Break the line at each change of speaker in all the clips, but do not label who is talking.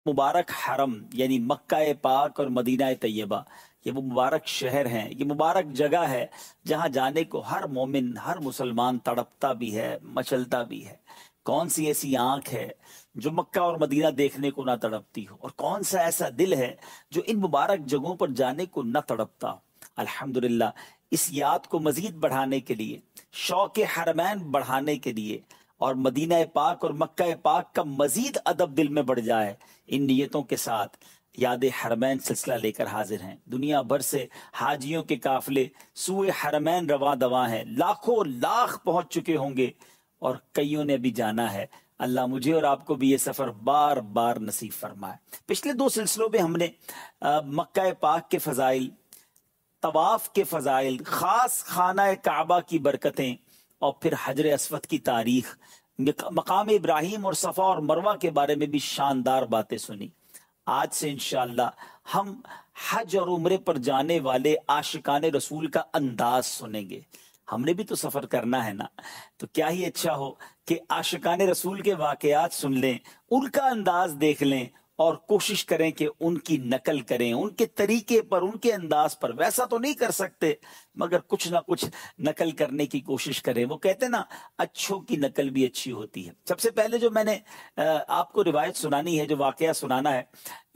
मुबारक हरम यानी मक्का पाक और मदीना तैयबा, ये वो मुबारक शहर हैं, ये मुबारक जगह है जहां जाने को हर मोमिन, हर मुसलमान तड़पता भी है, मचलता भी है। कौन सी ऐसी आंख है जो मक्का और मदीना देखने को ना तड़पती हो, और कौन सा ऐसा दिल है जो इन मुबारक जगहों पर जाने को न तड़पता हो। अल्हम्दुलिल्लाह, इस याद को मजीद बढ़ाने के लिए, शौक हरमैन बढ़ाने के लिए, और मदीना पाक और मक्का पाक का मजीद अदब दिल में बढ़ जाए, इन नियतों के साथ याद हरमैन सिलसिला लेकर हाजिर हैं। दुनिया भर से हाजियों के काफिले सूए हरमैन रवा दवा हैं, लाखों लाख पहुंच चुके होंगे और कईयों ने भी जाना है। अल्लाह मुझे और आपको भी ये सफर बार बार नसीब फरमाए। पिछले 2 सिलसिलों में हमने मक्का पाक के फजाइल, तवाफ के फजाइल, खास खाना काबा की बरकतें, और फिर हजर अस्वद की तारीख, मकाम इब्राहिम और सफ़ा और मरवा के बारे में भी शानदार बातें सुनी। आज से इंशाअल्लाह हम हज और उम्रे पर जाने वाले आशिकाने रसूल का अंदाज सुनेंगे। हमने भी तो सफर करना है ना, तो क्या ही अच्छा हो कि आशिकाने रसूल के वाकयात सुन लें, उनका अंदाज देख लें और कोशिश करें कि उनकी नकल करें, उनके तरीके पर, उनके अंदाज पर। वैसा तो नहीं कर सकते, मगर कुछ ना कुछ नकल करने की कोशिश करें। वो कहते हैं ना, अच्छों की नकल भी अच्छी होती है। सबसे पहले जो मैंने आपको रिवायत सुनानी है, जो वाकया सुनाना है,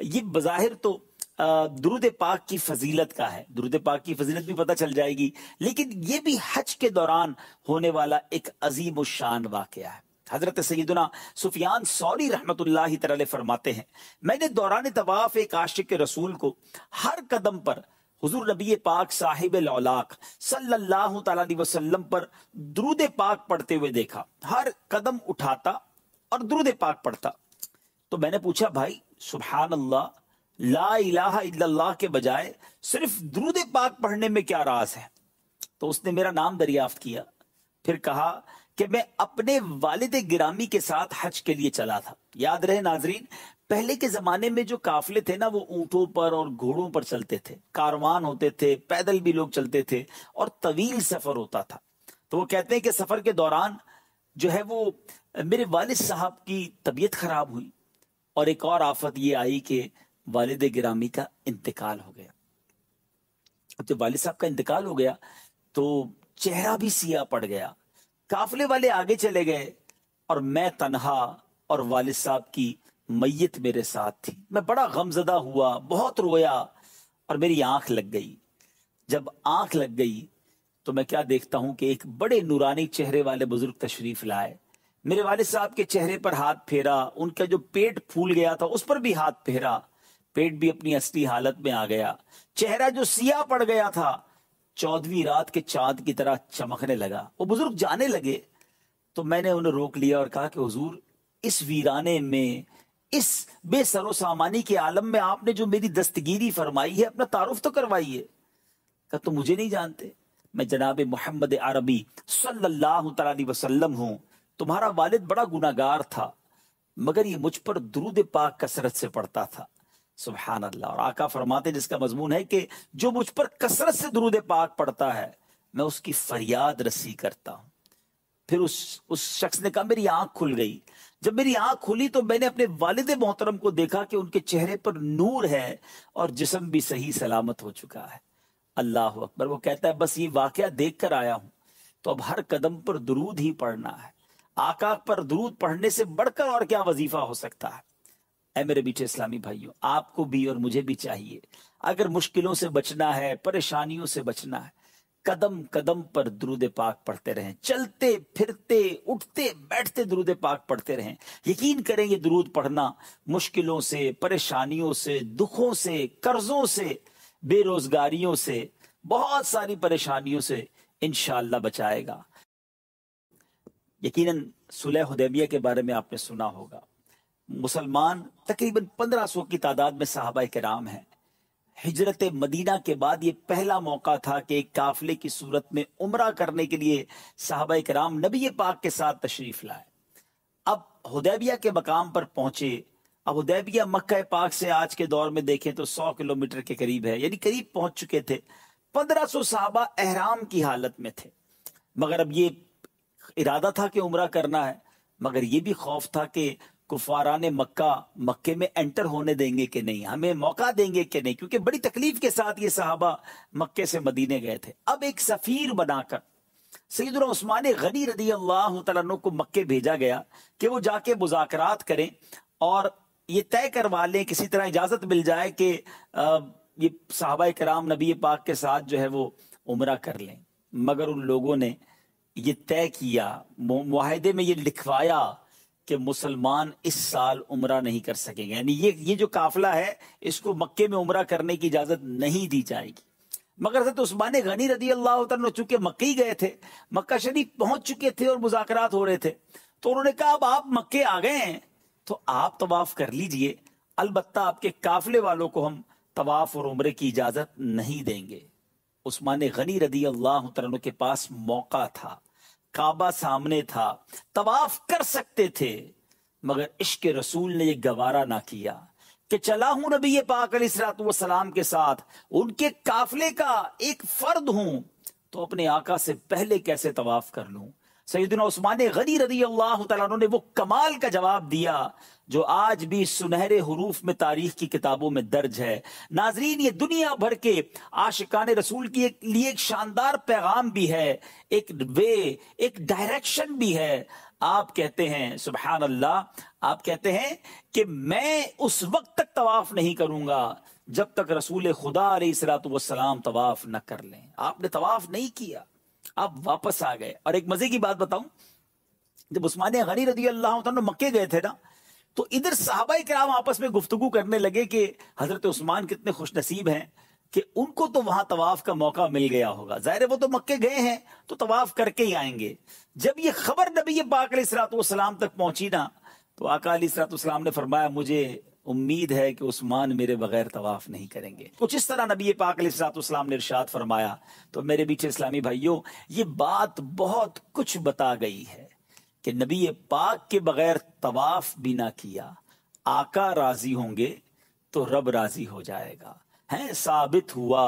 ये बज़ाहिर तो दुरूद पाक की फजीलत का है। दुरूद पाक की फजीलत भी पता चल जाएगी, लेकिन ये भी हज के दौरान होने वाला एक अजीम शान वाकया है। हजरत सैयदना सुफियान सौरी रहमतुल्लाहि तआला फरमाते हैं, मैंने दौरान तवाफ एक आशिक रसूल को हर कदम पर हुजूर नबी पाक साहिब औलाक सल्लल्लाहु तआला अलैहि वसल्लम पर दुरूद पाक पढ़ते हुए देखा। हर कदम उठाता और दुरूद पाक पढ़ता। तो मैंने पूछा, भाई सुभान अल्लाह, ला इलाहा इल्लल्लाह के बजाय सिर्फ दुरूद पाक पढ़ने में क्या राज है? तो उसने मेरा नाम दरियाफ्त किया, फिर कहा कि मैं अपने वालिद गिरामी के साथ हज के लिए चला था। याद रहे नाजरीन, पहले के जमाने में जो काफिले थे ना, वो ऊंटों पर और घोड़ों पर चलते थे, कारवान होते थे, पैदल भी लोग चलते थे और तवील सफर होता था। तो वो कहते हैं कि सफर के दौरान जो है वो मेरे वालिद साहब की तबीयत खराब हुई, और एक और आफत ये आई कि वालिद गिरामी का इंतकाल हो गया। जब वालिद साहब का इंतकाल हो गया तो चेहरा भी सिया पड़ गया। काफिले वाले आगे चले गए और मैं तन्हा, और वालिद साहब की मैयत मेरे साथ थी। मैं बड़ा गमजदा हुआ, बहुत रोया, और मेरी आंख लग गई। जब आंख लग गई तो मैं क्या देखता हूं कि एक बड़े नूरानी चेहरे वाले बुजुर्ग तशरीफ लाए। मेरे वालिद साहब के चेहरे पर हाथ फेरा, उनका जो पेट फूल गया था उस पर भी हाथ फेरा, पेट भी अपनी असली हालत में आ गया। चेहरा जो सिया पड़ गया था 14वीं रात के चांद की तरह चमकने लगा। वो बुजुर्ग जाने लगे तो मैंने उन्हें रोक लिया और कहा कि हुजूर, इस वीराने में, इस बेसरो सामानी के आलम में आपने जो मेरी दस्तगीरी फरमाई है, अपना तारुफ तो करवाइए। कहा, तो मुझे नहीं जानते, मैं जनाब मोहम्मद अरबी सल्लल्लाहु अलैहि वसल्लम हूं। तुम्हारा वालिद बड़ा गुनाहगार था, मगर ये मुझ पर दुरूद पाक कसरत से पढ़ता था। सुभान अल्लाह। और आका फरमाते, जिसका मजमून है कि जो मुझ पर कसरत से दुरूद पाक पढ़ता है, मैं उसकी फरियाद रसी करता हूं। फिर उस शख्स ने कहा, मेरी आंख खुल गई। जब मेरी आंख खुली तो मैंने अपने वालिद मोहतरम को देखा कि उनके चेहरे पर नूर है और जिस्म भी सही सलामत हो चुका है। अल्लाह अकबर। वो कहता है, बस ये वाकया देख कर आया हूं, तो अब हर कदम पर दुरूद ही पढ़ना है। आका पर दुरूद पढ़ने से बढ़कर और क्या वजीफा हो सकता है। ऐ मेरे बीचे इस्लामी भाइयों, आपको भी और मुझे भी चाहिए, अगर मुश्किलों से बचना है, परेशानियों से बचना है, कदम कदम पर दुरूद पाक पढ़ते रहें। चलते फिरते उठते बैठते दुरूद पाक पढ़ते रहें। यकीन करें ये दुरूद पढ़ना मुश्किलों से, परेशानियों से, दुखों से, कर्जों से, बेरोजगारियों से, बहुत सारी परेशानियों से इंशाअल्लाह बचाएगा। यकीनन सुलह हुदैबिया के बारे में आपने सुना होगा। मुसलमान तकरीबन 1500 की तादाद में सहाबा किराम हैं। हिजरत मदीना के बाद ये पहला मौका था कि एक काफिले की सूरत में उम्रा करने के लिए सहाबा किराम नबी पाक के साथ तशरीफ लाए। अब हुदैबिया के मकाम पर पहुंचे। अब हुदैबिया मक्का पाक से आज के दौर में देखें तो 100 किलोमीटर के करीब है, यानी करीब पहुंच चुके थे। 1500 सहाबा एहराम की हालत में थे, मगर अब ये इरादा था कि उम्रा करना है, मगर ये भी खौफ था कि कुफारान मक्का मक्के में एंटर होने देंगे कि नहीं, हमें मौका देंगे कि नहीं, क्योंकि बड़ी तकलीफ के साथ ये सहाबा मक्के से मदीने गए थे। अब एक सफीर बनाकर सैयदना उस्मान गनी रदी अल्लाह तआला अन्हु को मक्के भेजा गया कि वो जाके मुज़ाकरात करें और ये तय करवा लें, किसी तरह इजाजत मिल जाए कि ये सहाबा किराम नबी पाक के साथ जो है वो उम्रा कर लें। मगर उन लोगों ने ये तय किया, मुआहदे में ये लिखवाया कि मुसलमान इस साल उम्रा नहीं कर सकेंगे, यानी ये जो काफिला है इसको मक्के में उम्रा करने की इजाजत नहीं दी जाएगी। मगर हज़रत उस्मान गनी रदी अल्लाह तआला चूंकि मक्के ही गए थे, मक्का शरीफ पहुंच चुके थे और मुज़ाकरात हो रहे थे, तो उन्होंने कहा अब आप मक्के आ गए हैं तो आप तवाफ कर लीजिए, अलबत्ता आपके काफिले वालों को हम तवाफ और उम्रे की इजाजत नहीं देंगे। उस्मान गनी रदी अल्लाह तआला के पास मौका था, काबा सामने था, तवाफ कर सकते थे, मगर इश्क रसूल ने यह गवारा ना किया कि चला हूं नबी पाक अलैहिस्सलाम के साथ, उनके काफिले का एक फर्द हूं, तो अपने आका से पहले कैसे तवाफ कर लूं। सैयदना उस्मान गनी रदी अल्लाह तआला अन्हु ने वो कमाल का जवाब दिया जो आज भी सुनहरे हुरूफ में तारीख की किताबों में दर्ज है। नाजरीन, ये दुनिया भर के आशिकान रसूल की लिए एक शानदार पैगाम भी है, एक वे, एक डायरेक्शन भी है। आप कहते हैं सुभान अल्लाह, आप कहते हैं कि मैं उस वक्त तक तवाफ नहीं करूंगा जब तक रसूल खुदा अलैहिस्सलातु वस्सलाम तवाफ न कर लें। आपने तवाफ नहीं किया, आप वापस आ गए। और एक मजे की बात बताऊं, जब उस्मान गनी रदी अल्लाह तआला मक्के गए थे ना, तो इधर सहाबा किराम आपस में गुफ्तगू करने लगे कि हजरत उस्मान कितने खुशनसीब हैं कि उनको तो वहां तवाफ का मौका मिल गया होगा, जाहिर है वो तो मक्के गए हैं तो तवाफ करके ही आएंगे। जब ये खबर नबी पाक अलैहिस्सलाम तक पहुंची ना, तो आका अलैहिस्सलाम ने फरमाया मुझे उम्मीद है कि उस्मान मेरे बगैर तवाफ नहीं करेंगे। कुछ इस तरह नबी पाक अलैहिस्सलाम ने इरशाद फरमाया। तो मेरे बीच इस्लामी भाइयों, ये बात बहुत कुछ बता गई है कि नबी पाक के बगैर तवाफ भी ना किया, आका राजी होंगे तो रब राजी हो जाएगा। है साबित हुआ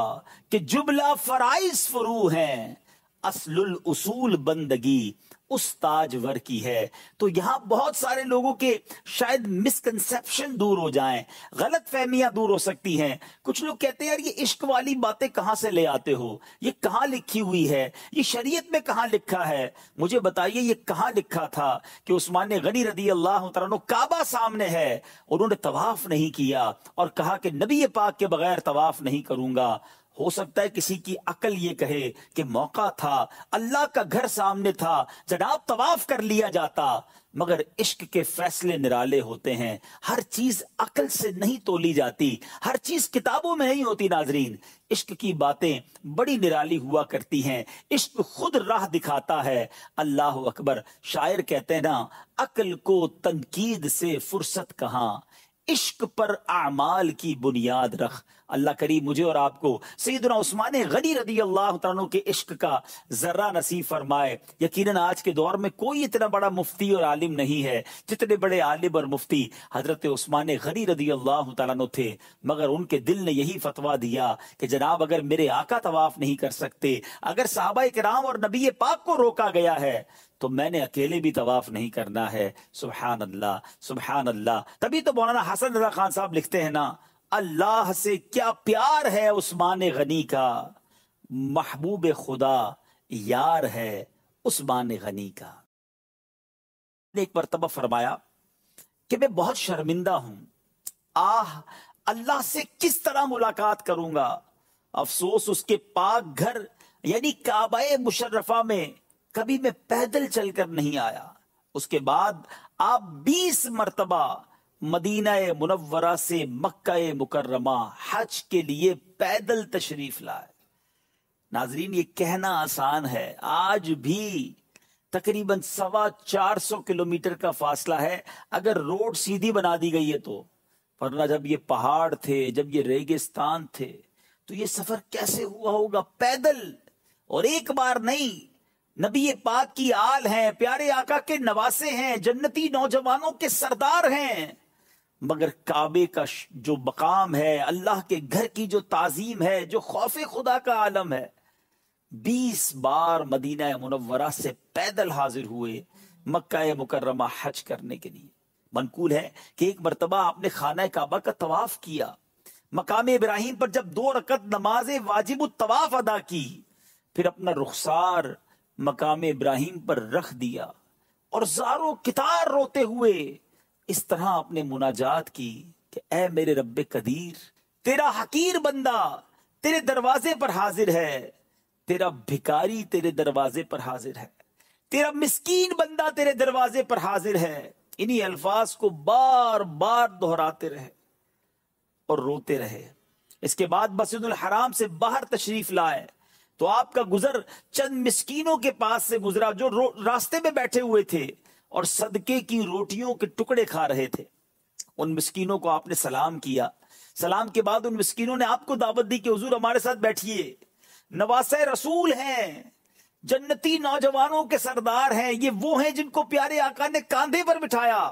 कि जुबला फराइज फरू हैं, असलुल उसूल बंदगी उस ताजवर की है। तो यहां बहुत सारे लोगों के शायद मिसकंसेप्शन दूर हो जाएं, गलत फहमियां दूर हो सकती हैं। कुछ लोग कहते हैं यार ये इश्क वाली बातें कहां से ले आते हो, ये कहां लिखी हुई है, ये शरीयत में कहां लिखा है। मुझे बताइए ये कहां लिखा था कि उस्मान गनी रदी अल्लाह तआला अन्हु काबा सामने है, उन्होंने तवाफ नहीं किया और कहा कि नबी पाक के बगैर तवाफ नहीं करूंगा। हो सकता है किसी की अकल ये कहे कि मौका था, अल्लाह का घर सामने था, जनाब तवाफ कर लिया जाता। मगर इश्क के फैसले निराले होते हैं, हर चीज अकल से नहीं तोली जाती, हर चीज किताबों में नहीं होती। नाजरीन, इश्क की बातें बड़ी निराली हुआ करती हैं, इश्क खुद राह दिखाता है। अल्लाह अकबर। शायर कहते हैं ना, अकल को तनकीद से फुर्सत कहां, इश्क पर आमाल की बुनियाद रख। अल्लाह करीम मुझे और आपको सैयदना उस्मान गनी रदी अल्लाह तआला अन्हु के इश्क का जर्रा नसीब फरमाए। यकीनन आज के दौर में कोई इतना बड़ा मुफ्ती और आलिम नहीं है जितने बड़े आलिम और मुफ्ती हजरत उस्मान गनी रदी अल्लाह तआला अन्हु थे, मगर उनके दिल ने यही फतवा दिया कि जनाब अगर मेरे आका तवाफ नहीं कर सकते, अगर सहाबा किराम और नबी पाक को रोका गया है तो मैंने अकेले भी तवाफ नहीं करना है। सुभान अल्लाह, सुभान अल्लाह। तभी तो मौलाना हसन रजा खान साहब लिखते हैं ना, अल्लाह से क्या प्यार है उस्मान गनी का, महबूब खुदा यार है उस्मान गनी का। एक मरतबा फरमाया कि मैं बहुत शर्मिंदा हूं, आह अल्लाह से किस तरह मुलाकात करूंगा। अफसोस उसके पाक घर यानी काबाए मुशर्रफा में कभी मैं पैदल चलकर नहीं आया। उसके बाद आप 20 मरतबा मदीना मुनव्वरा से मक्का मुकर्रमा हज के लिए पैदल तशरीफ लाए। नाजरीन, ये कहना आसान है, आज भी तकरीबन 425 किलोमीटर का फासला है अगर रोड सीधी बना दी गई है तो, वरना जब ये पहाड़ थे, जब ये रेगिस्तान थे, तो ये सफर कैसे हुआ होगा पैदल। और एक बार नहीं, नबी पाक की आल हैं, प्यारे आका के नवासे हैं, जन्नती नौजवानों के सरदार हैं, मगर काबे का जो मकाम है, अल्लाह के घर की जो ताजीम है, जो खौफे खुदा का आलम है, 20 बार मदीना मुनव्वरा से पैदल हाजिर हुए मक्का मुकर्रमा हज करने के लिए। منقول ہے کہ ایک مرتبہ آپ نے خانہ کعبہ کا طواف کیا، مقام ابراہیم پر جب 2 رکعت نماز واجب الطواف ادا کی، پھر اپنا رخسار مقام ابراہیم پر رکھ دیا اور زاروں کتار روتے ہوئے اس طرح اپنے مناجات کی کہ اے میرے رب قدیر، تیرا حقیر بندہ تیرے دروازے پر حاضر ہے، تیرا بھکاری تیرے دروازے پر حاضر ہے، تیرا مسکین بندہ تیرے دروازے پر حاضر ہے۔ انہی الفاظ کو بار بار دہراتے رہے اور روتے رہے۔ اس کے بعد مسجد الحرام سے باہر تشریف لائے تو آپ کا گزر چند مسکینوں کے پاس سے گزرا جو راستے میں بیٹھے ہوئے تھے اور صدقے کی روٹیوں کے ٹکڑے کھا رہے تھے۔ ان مسکینوں کو آپ نے سلام کیا، سلام کے بعد ان مسکینوں نے آپ کو دعوت دی کہ حضور ہمارے ساتھ بیٹھیے، نواسے رسول ہیں، جنتی نوجوانوں کے سردار ہیں، یہ وہ ہیں جن کو پیارے آقا نے کاندھے پر بٹھایا۔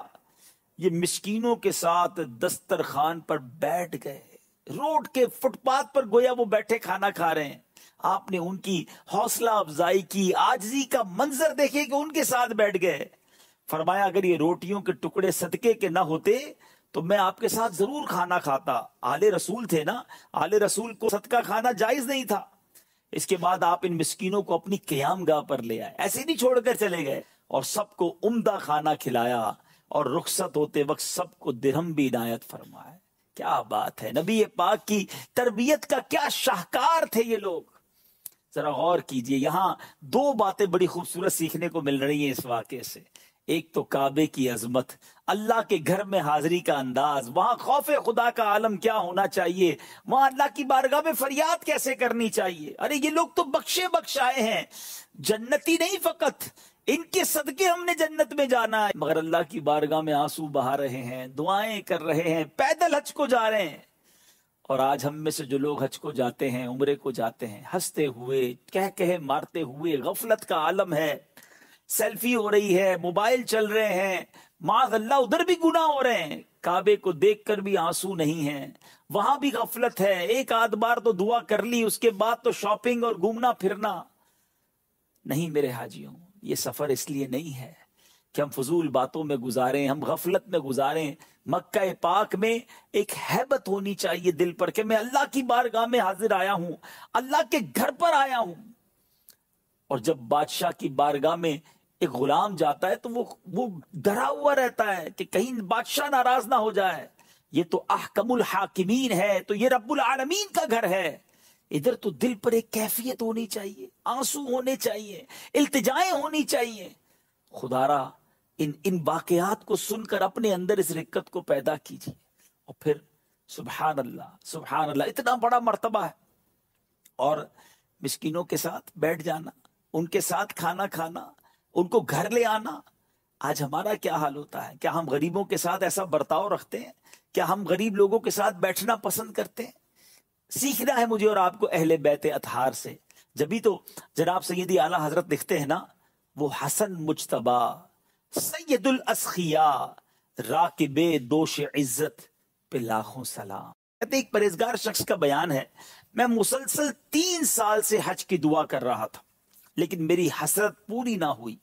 یہ مسکینوں کے ساتھ دسترخوان پر بیٹھ گئے، روڈ کے فٹ پاتھ پر گویا وہ بیٹھے کھانا کھا رہے ہیں۔ آپ نے ان کی حوصلہ افزائی کی، عاجزی کا منظر دیکھے کہ ان کے ساتھ بیٹھ گئے۔ فرمایا اگر یہ روٹیوں کے ٹکڑے صدقے کے نہ ہوتے تو میں آپ کے ساتھ ضرور کھانا کھاتا۔ آل رسول تھے نا، آل رسول کو صدقہ کھانا جائز نہیں تھا۔ اس کے بعد آپ ان مسکینوں کو اپنی قیام گاہ پر لے آئے، ایسے نہیں چھوڑ کر چلے گئے، اور سب کو عمدہ کھانا کھلایا اور رخصت ہوتے وقت سب کو درہم بھی عنایت فرمائے۔ کیا بات ہے، نبی پاک کی تربیت کا کیا شاہکار تھے یہ لوگ۔ ذرا غور کیجئے، یہاں 2 باتیں بڑی خوبصورت سیکھنے کو مل رہی ہیں اس واقعے سے۔ ایک تو کعبے کی عظمت، اللہ کے گھر میں حاضری کا انداز، وہاں خوف خدا کا عالم کیا ہونا چاہیے، وہاں اللہ کی بارگاہ میں فریاد کیسے کرنی چاہیے۔ ارے یہ لوگ تو بخشے بخشائے ہیں، جنتی نہیں فقط، ان کے صدقے ہم نے جنت میں جانا ہے، مگر اللہ کی بارگاہ میں آنسو بہا رہے ہیں، دعائیں کر رہے ہیں، پیدل حج کو جا رہے ہیں۔ اور آج ہم میں سے جو لوگ حج کو جاتے ہیں، عمرے کو جاتے ہیں، ہنستے ہوئے، کہہ مارتے ہوئے، غفلت کا عالم ہے، سیلفی ہو رہی ہے، موبائل چل رہے ہیں، معاذ اللہ ادھر بھی گناہ ہو رہے ہیں، کعبے کو دیکھ کر بھی آنسو نہیں ہیں، وہاں بھی غفلت ہے، ایک آدھ بار تو دعا کر لی، اس کے بعد تو شاپنگ اور گھومنا پھرنا۔ نہیں میرے حاجیوں، یہ سفر اس لیے نہیں ہے کہ ہم فضول باتوں میں گزاریں، ہم غفلت میں گزاریں۔ مکہ پاک میں ایک ہیبت ہونی چاہیے دل پر کہ میں اللہ کی بارگاہ میں حاضر آیا ہوں، اللہ کے گھر پر آیا ہوں۔ اور جب بادشاہ کی بارگاہ میں ایک غلام جاتا ہے تو وہ ڈرا ہوا رہتا ہے کہ کہیں بادشاہ ناراض نہ ہو جائے، یہ تو احکم الحاکمین ہے، تو یہ رب العالمین کا گھر ہے۔ ادھر تو دل پر ایک کیفیت ہونی چاہیے، آنسو ہونے چاہیے، التجائیں ہونی چاہیے۔ خدا را ان واقعات کو سن کر اپنے اندر اس رقت کو پیدا کیجیے، اور پھر سبحان اللہ سبحان اللہ، اتنا بڑا مرتبہ ہے۔ اور مسکینوں کے ساتھ بیٹھ جانا، ان کے ساتھ کھانا کھانا، ان کو گھر لے آنا۔ آج ہمارا کیا حال ہوتا ہے؟ کیا ہم غریبوں کے ساتھ ایسا برتاؤ رکھتے ہیں؟ کیا ہم غریب لوگوں کے ساتھ بیٹھنا پسند کرتے ہیں؟ سیکھنا ہے مجھے اور آپ کو اہل بیت اطہار سے۔ جبھی تو جناب سیدی اعلیٰ حضرت لکھتے ہیں نا، وہ حسن مجتبی سید الاسخیاء راکب دوش عزت پہ لاکھوں سلام۔ کہتے ایک پرہیزگار شخص کا بیان ہے، میں مسلسل 3 سال سے حج کی دعا کر رہا تھا لیکن میری حسرت پوری نہ ہوئی۔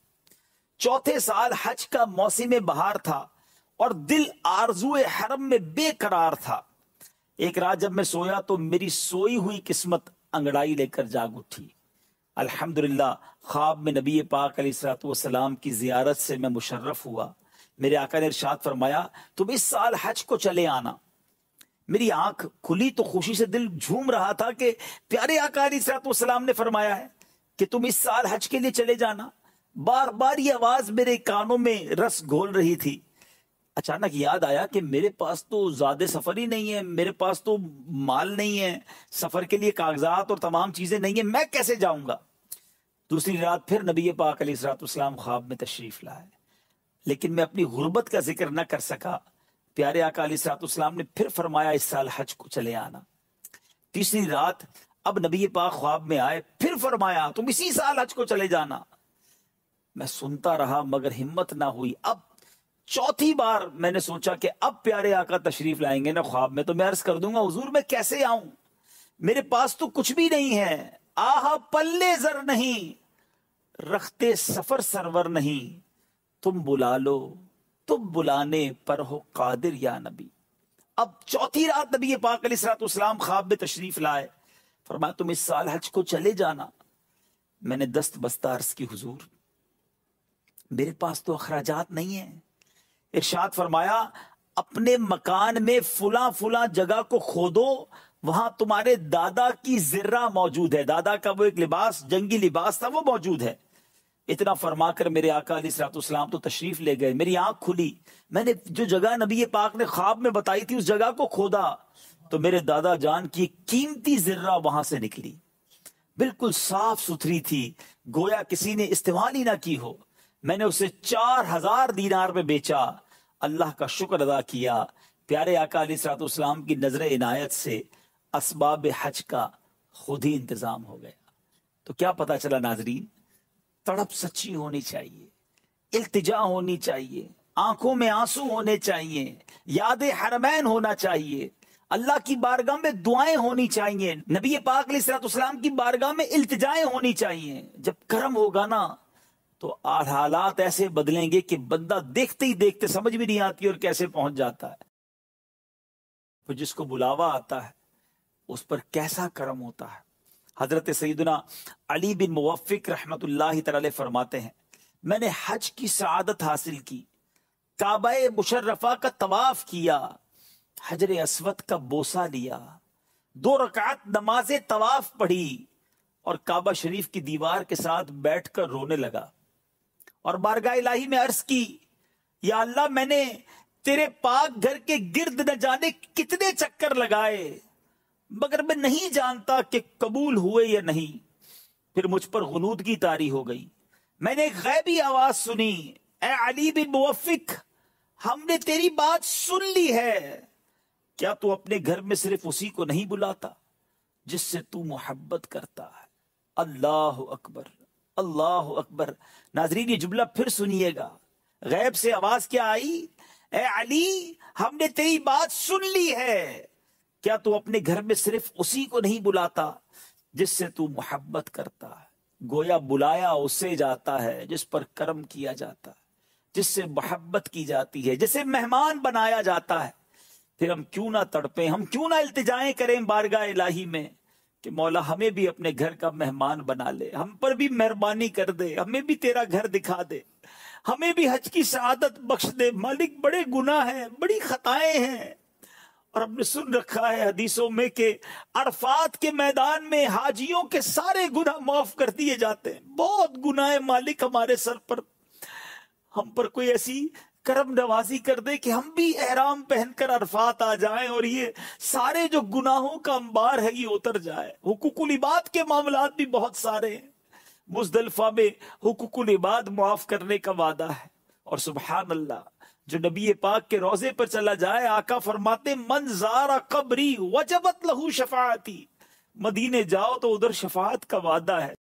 4تھے سال حج کا موسم بہار تھا اور دل آرزو حرم میں بے قرار تھا۔ ایک رات جب میں سویا تو میری سوئی ہوئی قسمت انگڑائی لے کر جاگ اٹھی۔ الحمدللہ خواب میں نبی پاک علیہ الصلوۃ والسلام کی زیارت سے میں مشرف ہوا۔ میرے آقا نے ارشاد فرمایا تم اس سال حج کو چلے آنا۔ میری آنکھ کھلی تو خوشی سے دل جھوم رہا تھا کہ پیارے آقا علیہ الصلوۃ والسلام نے فرمایا ہے کہ تم اس سال حج کے لیے چلے جانا۔ بار بار یہ آواز میرے کانوں میں رس گھول رہی تھی۔ اچانک یاد آیا کہ میرے پاس تو زیادہ سفر ہی نہیں ہے، میرے پاس تو مال نہیں ہے، سفر کے لیے کاغذات اور تمام چیزیں نہیں ہیں، میں کیسے جاؤں گا؟ دوسری رات پھر نبی پاک علیہ الصلوۃ والسلام خواب میں تشریف لائے، لیکن میں اپنی غربت کا ذکر نہ کر سکا۔ پیارے آقا علیہ الصلوۃ والسلام نے پھر فرمایا اس سال حج کو چلے آنا۔ تیسری رات اب نبی پاک خواب میں آئے، پھر فرمایا تم اسی سال حج کو چلے جانا۔ میں سنتا رہا مگر ہمت نہ ہوئی۔ اب 4تھی بار میں نے سوچا کہ اب پیارے آقا تشریف لائیں گے نا خواب میں تو میں عرض کر دوں گا حضور میں کیسے آؤں، میرے پاس تو کچھ بھی نہیں ہے، آہا پلے زر نہیں، رختے سفر سرور نہیں، تم بلا لو تم بلانے پر ہو قادر یا نبی۔ اب چوتھی رات نبی پاک علیہ الصلوۃ والسلام خواب میں تشریف لائے، فرمایا تم اس سال حج کو چلے جانا۔ میں نے دست بستہ عرض کی حضور میرے پاس تو اخراجات نہیں ہیں۔ ارشاد فرمایا اپنے مکان میں فلاں فلاں جگہ کو کھودو، وہاں تمہارے دادا کی زرہ موجود ہے، دادا کا وہ ایک لباس، جنگی لباس تھا، وہ موجود ہے۔ اتنا فرما کر میرے آقا علیہ الصلوۃ والسلام تو تشریف لے گئے، میری آنکھ کھلی، میں نے جو جگہ نبی پاک نے خواب میں بتائی تھی اس جگہ کو کھودا تو میرے دادا جان کی قیمتی زرہ وہاں سے نکلی، بالکل صاف ستھری تھی، گویا کسی نے استعمال ہی نہ کی ہو۔ میں نے اسے 4000 دینار میں بیچا، اللہ کا شکر ادا کیا۔ پیارے آقا علیہ الصلوۃ والسلام کی نظر عنایت سے اسباب حج کا خود ہی انتظام ہو گیا۔ تو کیا پتا چلا ناظرین، تڑپ سچی ہونی چاہیے، التجا ہونی چاہیے، آنکھوں میں آنسو ہونے چاہیے، یاد حرمین ہونا چاہیے، اللہ کی بارگاہ میں دعائیں ہونی چاہیے، نبی پاک علیہ الصلوۃ والسلام کی بارگاہ میں التجائیں ہونی چاہیے۔ جب کرم ہوگا نا تو حالات ایسے بدلیں گے کہ بندہ دیکھتے ہی دیکھتے سمجھ بھی نہیں آتی اور کیسے پہنچ جاتا ہے۔ تو جس کو بلاوا آتا ہے اس پر کیسا کرم ہوتا ہے۔ حضرت سیدنا علی بن موفق رحمت اللہ تعالی فرماتے ہیں میں نے حج کی سعادت حاصل کی، کعبہ مشرفہ کا طواف کیا، حجر اسود کا بوسہ لیا، 2 رکعت نماز طواف پڑھی اور کعبہ شریف کی دیوار کے ساتھ بیٹھ کر رونے لگا اور بارگاہ الہی میں عرض کی یا اللہ میں نے تیرے پاک گھر کے گرد نہ جانے کتنے چکر لگائے مگر میں نہیں جانتا کہ قبول ہوئے یا نہیں۔ پھر مجھ پر غنودگی طاری ہو گئی، میں نے ایک غیبی آواز سنی، اے علی بن موفق ہم نے تیری بات سن لی ہے، کیا تو اپنے گھر میں صرف اسی کو نہیں بلاتا جس سے تو محبت کرتا ہے؟ اللہ اکبر، اللہ اکبر۔ ناظرین یہ جملہ پھر سنیے گا، غیب سے آواز کیا آئی؟ اے علی ہم نے تیری بات سن لی ہے، کیا تو اپنے گھر میں صرف اسی کو نہیں بلاتا جس سے تو محبت کرتا ہے؟ گویا بلایا اسے جاتا ہے جس پر کرم کیا جاتا ہے، جس سے محبت کی جاتی ہے، جسے مہمان بنایا جاتا ہے۔ پھر ہم کیوں نہ تڑپیں، ہم کیوں نہ التجائیں کریں بارگاہ الہی میں کہ مولا ہمیں بھی اپنے گھر کا مہمان بنا لے، ہم پر بھی مہربانی کر دے، ہمیں بھی تیرا گھر دکھا دے، ہمیں بھی حج کی سعادت بخش دے۔ مالک بڑے گناہ ہیں، بڑی خطائیں ہیں، اور ہم نے سن رکھا ہے حدیثوں میں کہ عرفات کے میدان میں حاجیوں کے سارے گناہ معاف کر دیے جاتے ہیں۔ بہت گناہ مالک ہمارے سر پر، ہم پر کوئی ایسی کرم نوازی کر دے کہ ہم بھی احرام پہن کر عرفات آ جائیں اور یہ سارے جو گناہوں کا انبار ہے یہ اتر جائے۔ حقوق العباد کے معاملات بھی بہت سارے ہیں، مزدلفہ میں حقوق العباد معاف کرنے کا وعدہ ہے، اور سبحان اللہ جو نبی پاک کے روضے پر چلا جائے، آقا فرماتے من زار قبری وجبت لہو شفاعتی، مدینے جاؤ تو ادھر شفاعت کا وعدہ ہے۔